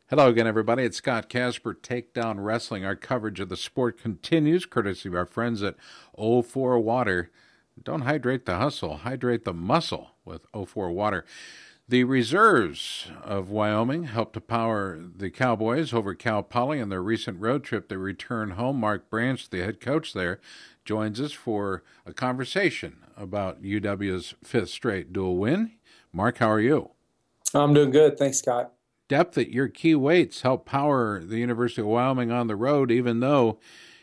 Hello again, everybody. It's Scott Casper, Takedown Wrestling. Our coverage of the sport continues, courtesy of our friends at O4 Water. Don't hydrate the hustle, hydrate the muscle with O4 Water. The reserves of Wyoming helped to power the Cowboys over Cal Poly in their recent road trip. They return home. Mark Branch, the head coach there, joins us for a conversation about UW's fifth straight dual win. Mark, how are you? I'm doing good. Thanks, Scott. Depth at your key weights helped power the University of Wyoming on the road, even though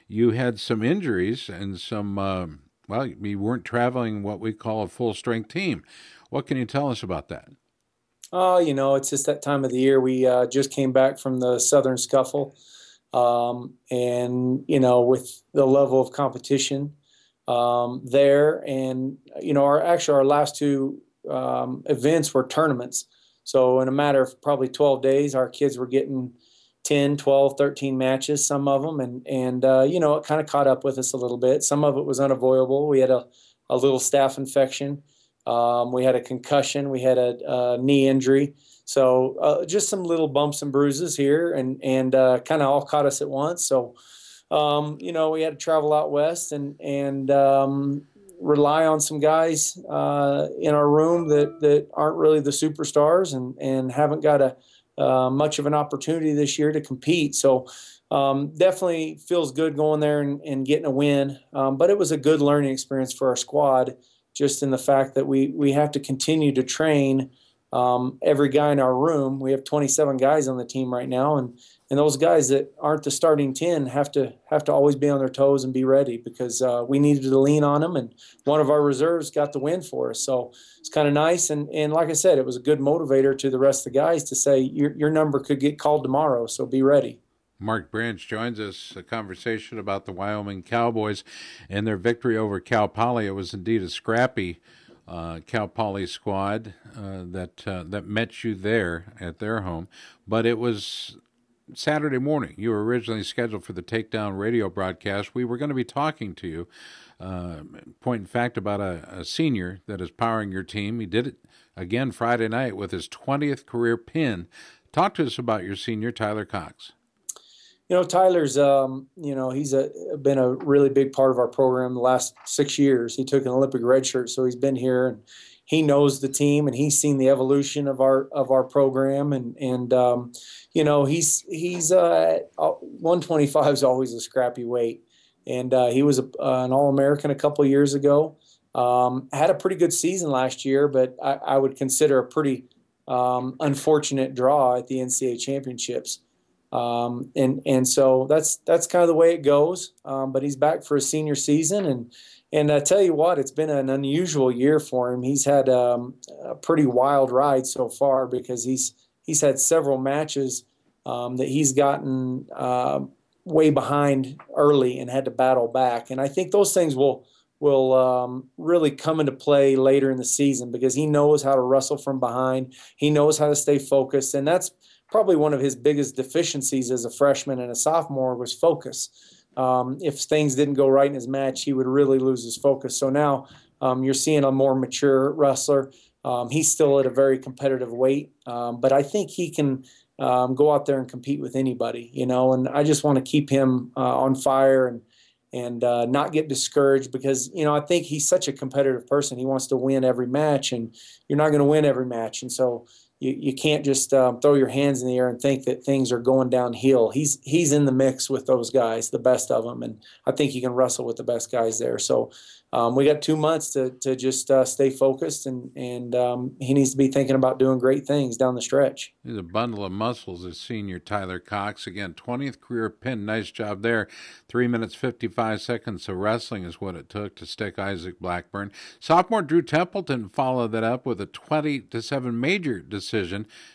you had some injuries and well, you weren't traveling what we call a full strength team. What can you tell us about that? Oh, it's just that time of the year. We just came back from the Southern Scuffle. And, with the level of competition there. And, our last two events were tournaments. So in a matter of probably 12 days, our kids were getting 10, 12, 13 matches, some of them. And it kind of caught up with us a little bit. Some of it was unavoidable. We had a little staph infection. We had a concussion. We had a knee injury. So just some little bumps and bruises here and kind of all caught us at once. So, we had to travel out west and rely on some guys in our room that aren't really the superstars and haven't got much of an opportunity this year to compete. So definitely feels good going there and getting a win. But it was a good learning experience for our squad, just in the fact that we have to continue to train every guy in our room. We have 27 guys on the team right now, and those guys that aren't the starting 10 have to always be on their toes and be ready because we needed to lean on them, and one of our reserves got the win for us. So it's kind of nice, and like I said, it was a good motivator to the rest of the guys to say your number could get called tomorrow, so be ready. Mark Branch joins us, a conversation about the Wyoming Cowboys and their victory over Cal Poly. It was indeed a scrappy Cal Poly squad that met you there at their home, but it was Saturday morning. You were originally scheduled for the Takedown radio broadcast. We were going to be talking to you, point in fact, about a senior that is powering your team. He did it again Friday night with his 20th career pin. Talk to us about your senior, Tyler Cox. Tyler's, he's been a really big part of our program the last 6 years. He took an Olympic red shirt, so he's been here and he knows the team and he's seen the evolution of our program and he's 125 is always a scrappy weight, and he was an All-American a couple of years ago. Had a pretty good season last year, but I would consider a pretty unfortunate draw at the NCAA championships. And so that's kind of the way it goes. But he's back for his senior season, and I tell you what, it's been an unusual year for him. He's had a pretty wild ride so far because he's had several matches that he's gotten way behind early and had to battle back. And I think those things will really come into play later in the season because he knows how to wrestle from behind. He knows how to stay focused, and that's probably one of his biggest deficiencies as a freshman and a sophomore was focus. If things didn't go right in his match, he would really lose his focus. So now you're seeing a more mature wrestler. He's still at a very competitive weight, but I think he can go out there and compete with anybody, and I just want to keep him on fire and not get discouraged because, I think he's such a competitive person. He wants to win every match, and you're not going to win every match. And so you can't just throw your hands in the air and think that things are going downhill. He's in the mix with those guys, the best of them, and I think he can wrestle with the best guys there. So we got 2 months to just stay focused, and he needs to be thinking about doing great things down the stretch. He's a bundle of muscles, as senior Tyler Cox. Again, 20th career pin. Nice job there. 3 minutes, 55 seconds of wrestling is what it took to stick Isaac Blackburn. Sophomore Drew Templeton followed that up with a 20-7 major decision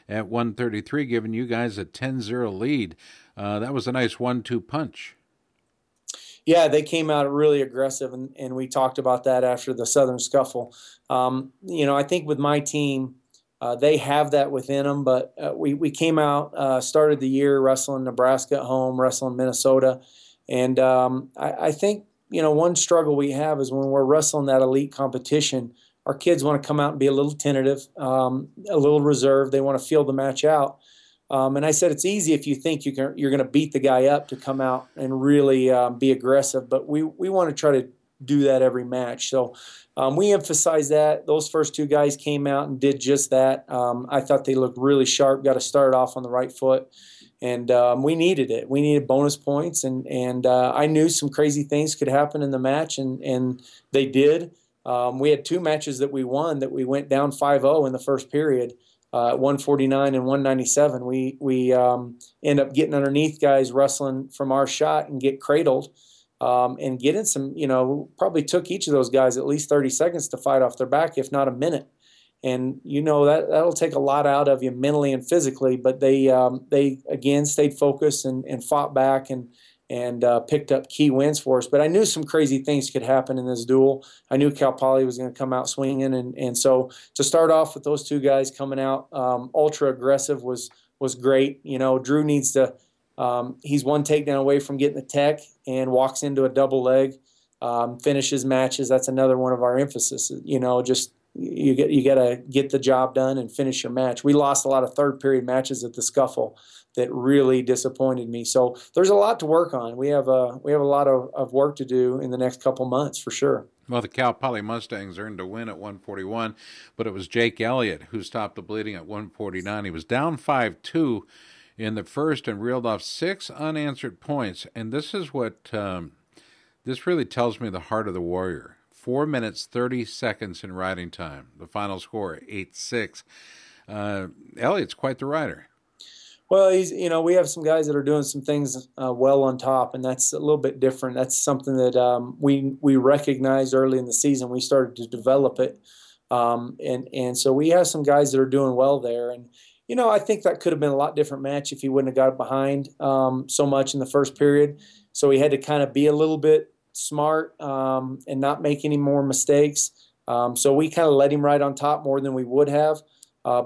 at 133, giving you guys a 10-0 lead. That was a nice 1-2 punch. Yeah, they came out really aggressive, and we talked about that after the Southern Scuffle. I think with my team, they have that within them, but we came out, started the year wrestling Nebraska at home, wrestling Minnesota, and I think, one struggle we have is when we're wrestling that elite competition, our kids want to come out and be a little tentative, a little reserved. They want to feel the match out. And I said, it's easy if you think you're going to beat the guy up to come out and really be aggressive. But we want to try to do that every match. So we emphasize that. Those first two guys came out and did just that. I thought they looked really sharp, got to start off on the right foot. And we needed it. We needed bonus points. And I knew some crazy things could happen in the match, and they did. We had two matches that we won that we went down 5-0 in the first period. 149 and 197. We end up getting underneath guys wrestling from our shot and get cradled and getting some, probably took each of those guys at least 30 seconds to fight off their back, if not a minute. And that'll take a lot out of you mentally and physically, but they again stayed focused and fought back and picked up key wins for us. But I knew some crazy things could happen in this duel. I knew Cal Poly was going to come out swinging, and so to start off with those two guys coming out ultra aggressive was great. Drew needs to. He's one takedown away from getting the tech and walks into a double leg, finishes matches. That's another one of our emphasis. Just you got to get the job done and finish your match. We lost a lot of third period matches at the scuffle that really disappointed me. So there's a lot to work on. We have a lot of work to do in the next couple months for sure. Well, the Cal Poly Mustangs earned a win at 141, but it was Jake Elliott who stopped the bleeding at 149. He was down 5-2 in the first and reeled off 6 unanswered points. And this is what this really tells me the heart of the Warrior. 4 minutes, 30 seconds in riding time. The final score, 8-6. Elliott's quite the rider. Well, we have some guys that are doing some things well on top, and that's a little bit different. That's something that we recognized early in the season. We started to develop it, and so we have some guys that are doing well there. And I think that could have been a lot different match if he wouldn't have got behind so much in the first period. So he had to kind of be a little bit smart and not make any more mistakes. So we kind of let him ride on top more than we would have.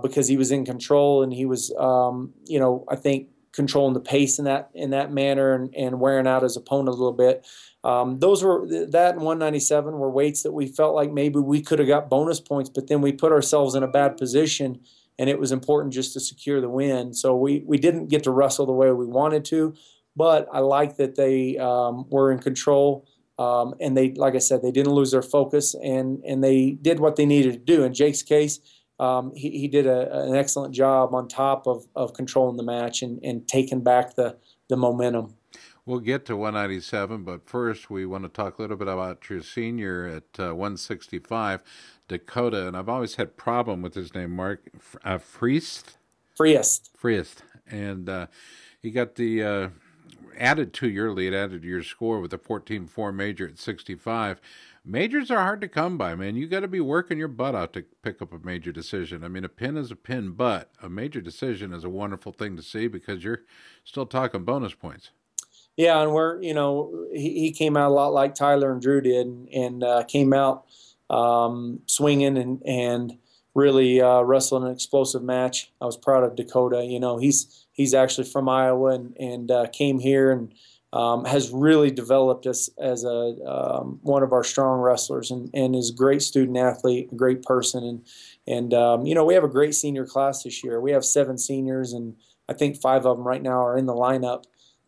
Because he was in control and he was, I think controlling the pace in that manner and wearing out his opponent a little bit. That and 197 were weights that we felt like maybe we could have got bonus points, but then we put ourselves in a bad position, and it was important just to secure the win. So we didn't get to wrestle the way we wanted to, but I like that they were in control. And they, like I said, they didn't lose their focus, and they did what they needed to do. In Jake's case, he did an excellent job on top of controlling the match and taking back the momentum. We'll get to 197, but first we want to talk a little bit about your senior at 165, Dakota. And I've always had problem with his name, Mark Friest. And he got the added to your lead, added to your score with a 14-4 major at 65. Majors are hard to come by, man. You got to be working your butt out to pick up a major decision. I mean, a pin is a pin, but a major decision is a wonderful thing to see because you're still talking bonus points. Yeah, and he came out a lot like Tyler and Drew did, and came out swinging and really wrestling an explosive match. I was proud of Dakota. He's actually from Iowa and came here and has really developed us as one of our strong wrestlers and is a great student athlete, a great person. And we have a great senior class this year. We have 7 seniors, and I think 5 of them right now are in the lineup.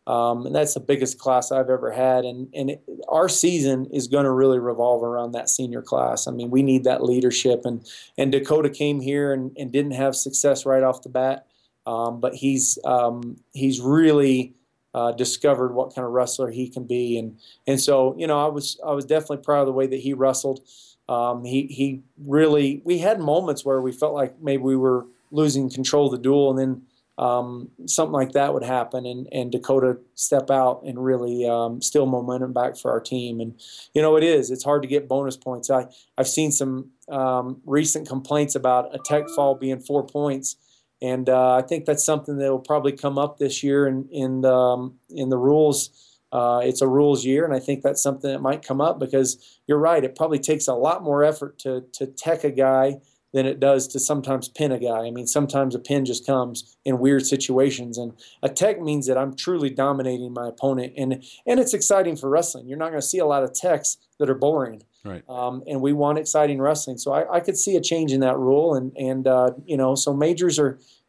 And that's the biggest class I've ever had. And our season is going to really revolve around that senior class. I mean, we need that leadership. And Dakota came here and didn't have success right off the bat. But he's really discovered what kind of wrestler he can be, and so I was definitely proud of the way that he wrestled. He really, we had moments where we felt like maybe we were losing control of the duel, and then something like that would happen, and Dakota step out and really steal momentum back for our team. And it's hard to get bonus points. I've seen some recent complaints about a tech fall being 4 points. And I think that's something that will probably come up this year in the rules. It's a rules year, and I think that's something that might come up because you're right. It probably takes a lot more effort to tech a guy than it does to sometimes pin a guy. I mean, sometimes a pin just comes in weird situations, and a tech means that I'm truly dominating my opponent, and it's exciting for wrestling. You're not going to see a lot of techs that are boring. Right. And we want exciting wrestling. So I could see a change in that rule. And so majors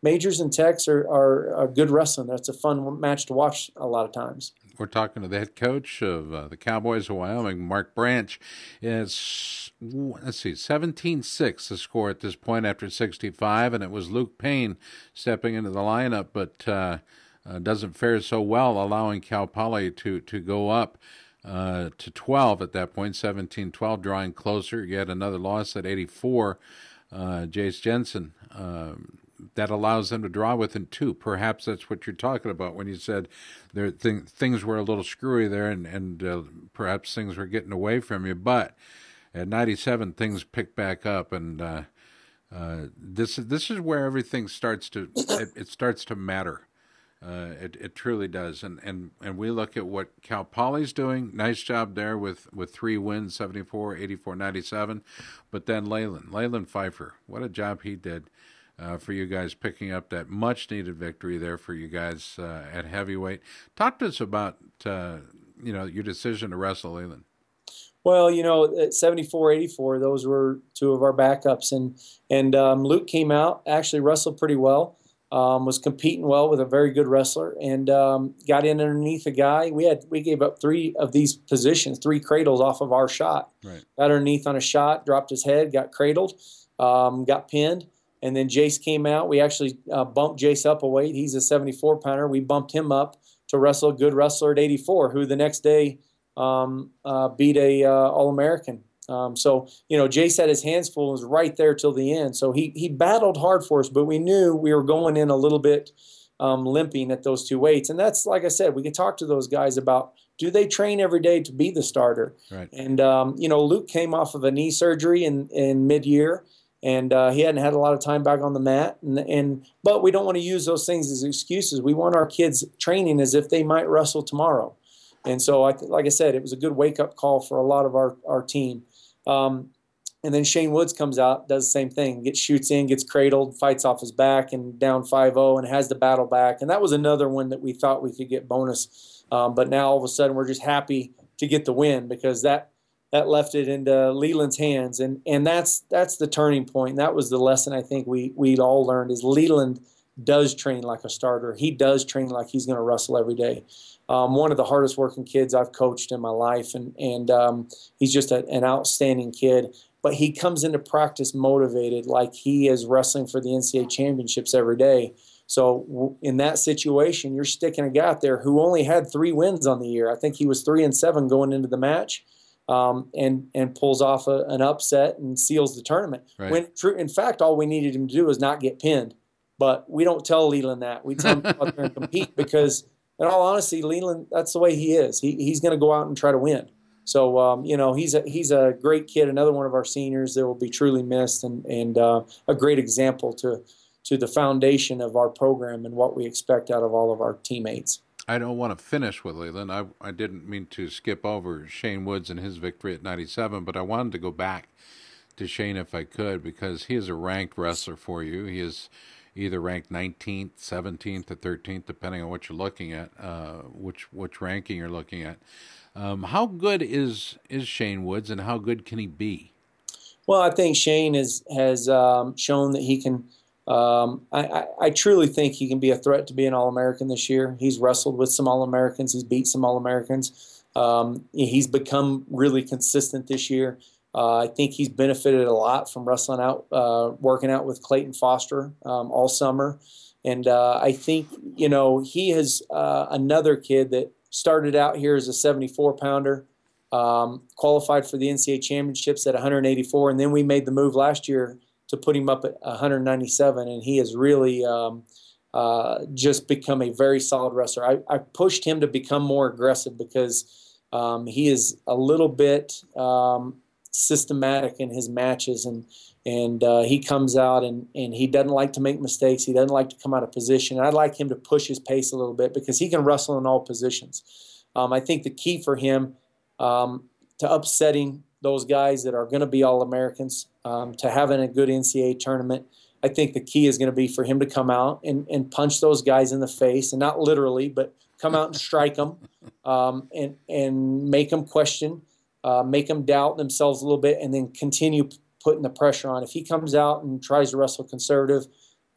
majors and techs are good wrestling. That's a fun match to watch a lot of times. We're talking to the head coach of the Cowboys of Wyoming, Mark Branch. It's, let's see, 17-6 the score at this point after 65, and it was Luke Payne stepping into the lineup, but doesn't fare so well, allowing Cal Poly to go up to 12 at that point, 17-12, drawing closer. Yet another loss at 84, Jace Jensen. That allows them to draw within 2. Perhaps that's what you're talking about when you said things were a little screwy there, and perhaps things were getting away from you. But at 97, things picked back up, and this is where everything starts to it starts to matter. It truly does, and we look at what Cal Poly's doing. Nice job there with 3 wins, 74, 84, 97. But then Leyland Pfeiffer, what a job he did. For you guys picking up that much-needed victory there for you guys at heavyweight. Talk to us about your decision to wrestle Leyland. Well, at 74, 84, those were 2 of our backups, and Luke came out, actually wrestled pretty well, was competing well with a very good wrestler, and got in underneath a guy. We gave up 3 of these positions, 3 cradles off of our shot. Right. Got underneath on a shot, dropped his head, got cradled, got pinned. And then Jace came out. We actually bumped Jace up a weight. He's a 74-pounder. We bumped him up to wrestle a good wrestler at 84, who the next day beat a All-American. So Jace had his hands full and was right there till the end. So he battled hard for us, but we knew we were going in a little bit limping at those 2 weights. And that's, like I said, we could talk to those guys about, do they train every day to be the starter? Right. And, Luke came off of a knee surgery in mid-year. And he hadn't had a lot of time back on the mat, but we don't want to use those things as excuses. We want our kids training as if they might wrestle tomorrow. And so, like I said, it was a good wake-up call for a lot of our team. And then Shane Woods comes out, does the same thing, shoots in, gets cradled, fights off his back, and down 5-0, and has the battle back. And that was another one that we thought we could get bonus. But now all of a sudden we're just happy to get the win, because that left it into Leland's hands, and that's the turning point. That was the lesson I think we all learned, is Leland does train like a starter. He does train like he's going to wrestle every day. One of the hardest working kids I've coached in my life, and he's just an outstanding kid. But he comes into practice motivated, like he is wrestling for the NCAA championships every day. So in that situation, you're sticking a guy out there who only had 3 wins on the year. I think he was 3-7 going into the match. And pulls off an upset and seals the tournament. Right. When in fact, all we needed him to do was not get pinned. But we don't tell Leland that. We tell him to go out there and compete, because, in all honesty, Leland, that's the way he is. He's going to go out and try to win. So he's a great kid, another one of our seniors that will be truly missed, and a great example to the foundation of our program and what we expect out of all of our teammates. I don't want to finish with Leland. I didn't mean to skip over Shane Woods and his victory at 97, but I wanted to go back to Shane if I could, because he is a ranked wrestler for you. He is either ranked 19th, 17th, or 13th, depending on what you're looking at, which ranking you're looking at. How good is Shane Woods, and how good can he be? Well, I think Shane has shown that he can. I truly think he can be a threat to be an All-American this year. He's wrestled with some All-Americans. He's beat some All-Americans. He's become really consistent this year. I think he's benefited a lot from wrestling out, working out with Clayton Foster all summer. And I think, he is another kid that started out here as a 74-pounder, qualified for the NCAA championships at 184, and then we made the move last year to put him up at 197, and he has really just become a very solid wrestler. I pushed him to become more aggressive, because he is a little bit systematic in his matches, and he comes out and he doesn't like to make mistakes. He doesn't like to come out of position. I'd like him to push his pace a little bit, because he can wrestle in all positions. I think the key for him to upsetting those guys that are going to be All-Americans, to having a good NCAA tournament, I think the key is going to be for him to come out and punch those guys in the face, and not literally, but come out and strike them, and make them question, make them doubt themselves a little bit, and then continue putting the pressure on. If he comes out and tries to wrestle conservative,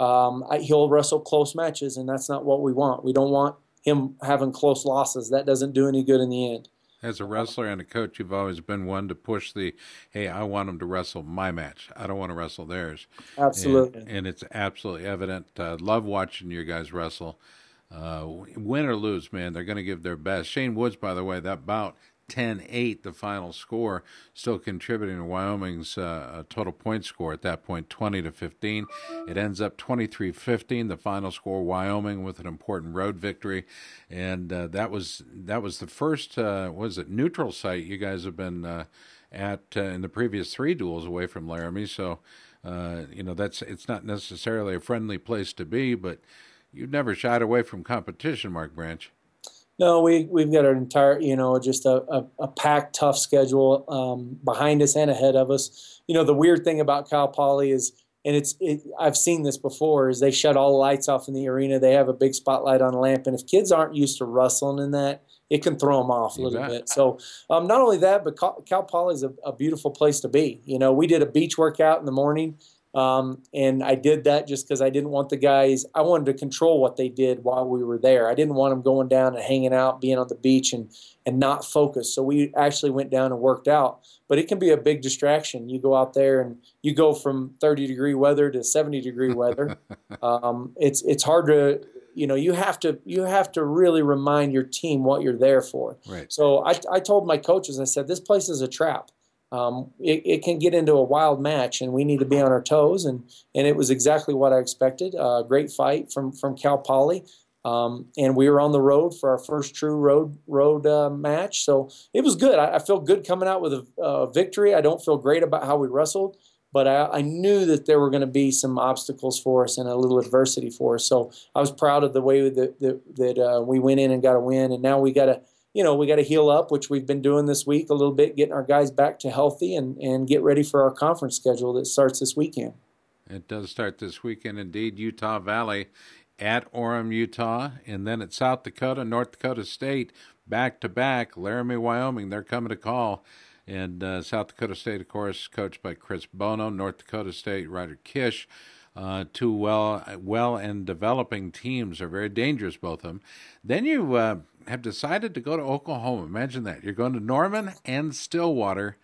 He'll wrestle close matches, and that's not what we want. We don't want him having close losses. That doesn't do any good in the end. As a wrestler and a coach, you've always been one to push the, hey, I want them to wrestle my match. I don't want to wrestle theirs. Absolutely. And it's absolutely evident. Love watching you guys wrestle. Win or lose, man, they're going to give their best. Shane Woods, by the way, that bout, 10-8, the final score, still contributing to Wyoming's total point score at that point, 20-15. It ends up 23-15, the final score. Wyoming with an important road victory, and that was the first was it neutral site you guys have been at in the previous 3 duels away from Laramie. So it's not necessarily a friendly place to be, but you've never shied away from competition, Mark Branch. No, we've got an entire, just a packed, tough schedule behind us and ahead of us. The weird thing about Cal Poly is, and I've seen this before, is they shut all the lights off in the arena. They have a big spotlight on a lamp, and if kids aren't used to wrestling in that, it can throw them off a little bit. So not only that, but Cal Poly is a beautiful place to be. We did a beach workout in the morning. And I did that just because I didn't want the guys, I wanted to control what they did while we were there. I didn't want them going down and hanging out, being on the beach and not focused. So we actually went down and worked out. But it can be a big distraction. You go out there and you go from 30-degree weather to 70-degree weather. It's hard to, you have to really remind your team what you're there for. Right. So I told my coaches, I said, this place is a trap. It can get into a wild match, and we need to be on our toes. And it was exactly what I expected. Great fight from Cal Poly, and we were on the road for our first true road match. So it was good. I feel good coming out with a victory. I don't feel great about how we wrestled, but I knew that there were going to be some obstacles for us and a little adversity for us. So I was proud of the way that we went in and got a win, and now we got to. We got to heal up, which we've been doing this week a little bit, getting our guys back to healthy and get ready for our conference schedule that starts this weekend. It does start this weekend, indeed. Utah Valley at Orem, Utah, and then at South Dakota, North Dakota State, back-to-back. Laramie, Wyoming, they're coming to call. And South Dakota State, of course, coached by Chris Bono. North Dakota State, Ryder Kish. Two well and developing teams are very dangerous, both of them. Then you have decided to go to Oklahoma. Imagine that. You're going to Norman and Stillwater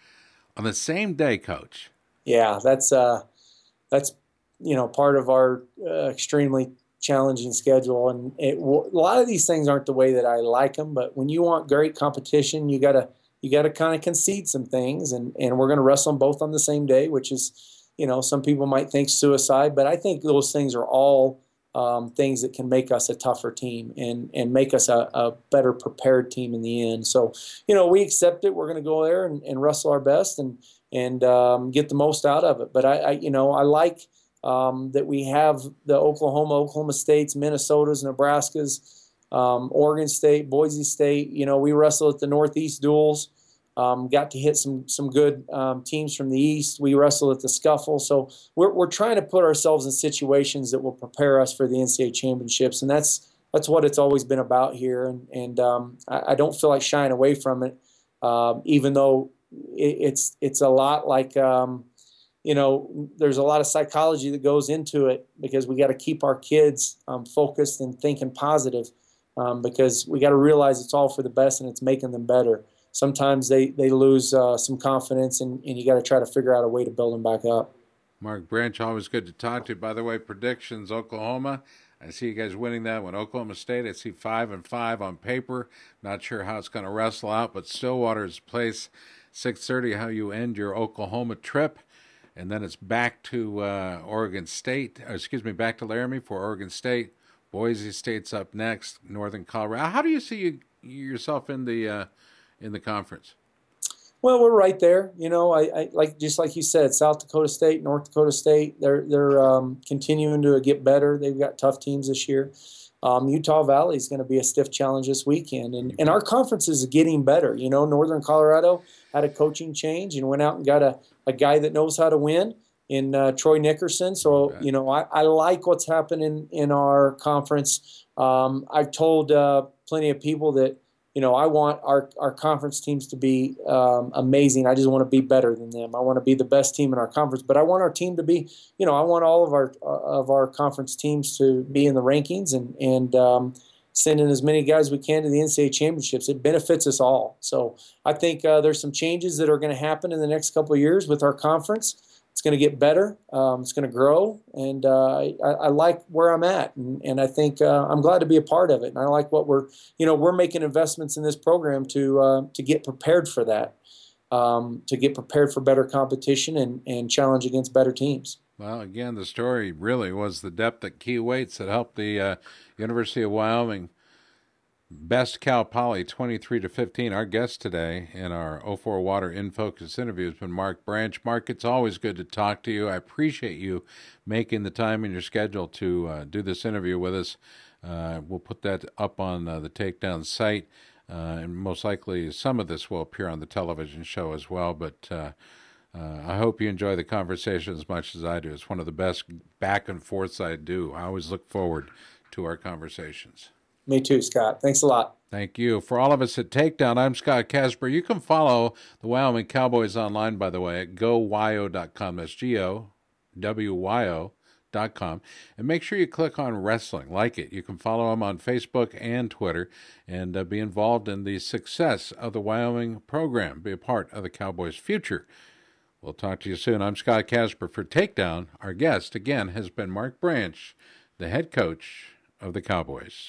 on the same day, Coach. Yeah, that's part of our extremely challenging schedule. And a lot of these things aren't the way that I like them, but when you want great competition, you gotta kind of concede some things, and we're going to wrestle them both on the same day, which is, some people might think suicide, but I think those things are all things that can make us a tougher team and make us a better prepared team in the end. So, we accept it. We're going to go there and wrestle our best and get the most out of it. But I like that we have the Oklahoma States, Minnesotas, Nebraskas, Oregon State, Boise State. We wrestle at the Northeast duels. Got to hit some good teams from the East. We wrestle at the Scuffle. So we're trying to put ourselves in situations that will prepare us for the NCAA championships, and that's what it's always been about here. And I don't feel like shying away from it, even though it's a lot like there's a lot of psychology that goes into it, because we got to keep our kids focused and thinking positive, because we got to realize it's all for the best and it's making them better. Sometimes they lose some confidence, and you got to try to figure out a way to build them back up. Mark Branch, always good to talk to you. By the way, predictions, Oklahoma. I see you guys winning that one. Oklahoma State, I see 5-5 on paper. Not sure how it's going to wrestle out, but Stillwater's place, 6:30, how you end your Oklahoma trip. And then it's back to back to Laramie for Oregon State. Boise State's up next, Northern Colorado. How do you see yourself in the conference? Well, we're right there. I like, just like you said, South Dakota State, North Dakota State, they're continuing to get better. They've got tough teams this year. Utah Valley is going to be a stiff challenge this weekend. And our conference is getting better. Northern Colorado had a coaching change and went out and got a guy that knows how to win in Troy Nickerson. So, I like what's happening in our conference. I've told plenty of people that, I want our conference teams to be amazing. I just want to be better than them. I want to be the best team in our conference, but I want our team to be, I want all of our conference teams to be in the rankings and send in as many guys we can to the NCAA championships. It benefits us all. So I think there's some changes that are going to happen in the next couple of years with our conference. It's going to get better. It's going to grow, and I like where I'm at, and I think I'm glad to be a part of it. And I like what we're making investments in this program to get prepared for that, to get prepared for better competition and challenge against better teams. Well, again, the story really was the depth at key weights that helped the University of Wyoming best Cal Poly 23-15. Our guest today in our 04 Water in Focus interview has been Mark Branch. Mark, it's always good to talk to you. I appreciate you making the time in your schedule to do this interview with us. We'll put that up on the Takedown site, and most likely some of this will appear on the television show as well. But I hope you enjoy the conversation as much as I do. It's one of the best back and forths I do. I always look forward to our conversations. Me too, Scott. Thanks a lot. Thank you. For all of us at Takedown, I'm Scott Casper. You can follow the Wyoming Cowboys online, by the way, at gowyo.com. That's GOWYO.com. And make sure you click on wrestling. Like it. You can follow them on Facebook and Twitter and be involved in the success of the Wyoming program. Be a part of the Cowboys' future. We'll talk to you soon. I'm Scott Casper for Takedown. Our guest, again, has been Mark Branch, the head coach of the Cowboys.